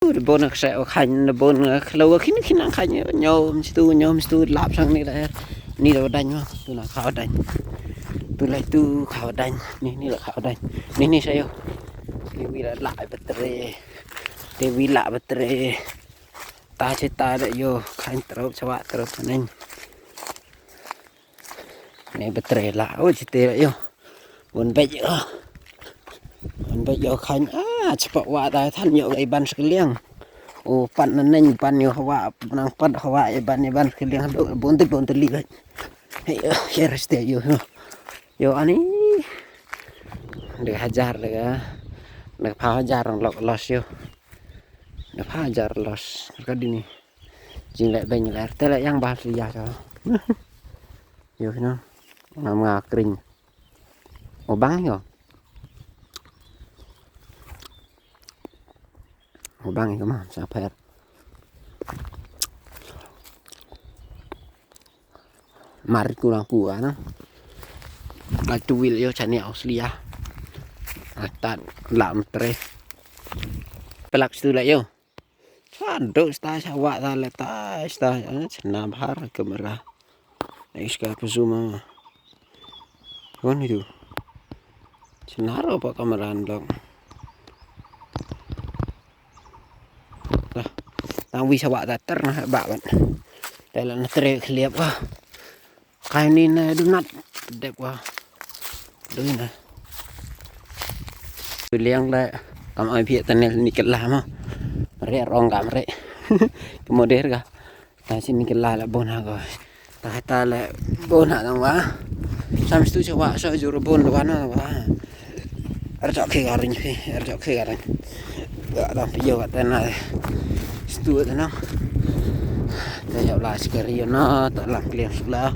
Bon sẽ khanh bon lâu khi năng khanh nhôm stu lạp sang này là ni là đánh mà tu là khảo đánh tu lại tu khảo đánh ni là khảo đánh ni saya dewi là lại bật tre dewi lại bật tre ta chết ta đã vô khanh trâu cho bạn trâu nên này bật tre lại ôi chết tê lại vô buồn bây giờ khanh cepat wa ta than nhậu cái ban sekalian pan neng pan yo hawa nang pan hawa ban sekalian do bonte li hey reste yo ani de hajar de pha hajar los yo de pha hajar los ka dini jing lại bên lại te lại yang bahas liya cho yo no ngam kering bang yo bang itu mah sapet mari kurang puas nah lại tuil yo channel lia tan làm tre pelak situ lại yo sando sta sawa ta le ta sta senam har kamera iska pesuma kon itu senar apa kamera dong đang vi sao bạn tắt nó bạn đây là nó tre liệp quá cái này đúng nát đẹp quá đúng này liang đây cầm ai phía tên này nikkel làm á re rong cảm re kemudian cả ta xin nikkel là bon ha rồi ta lại bon ha đang quá sam stu cho bạn sao juru bon quá nó quá ở chỗ kia garing ở chỗ kia garing ada video tên này stu thế nào đây là sekali nó tak lang kliang sebelah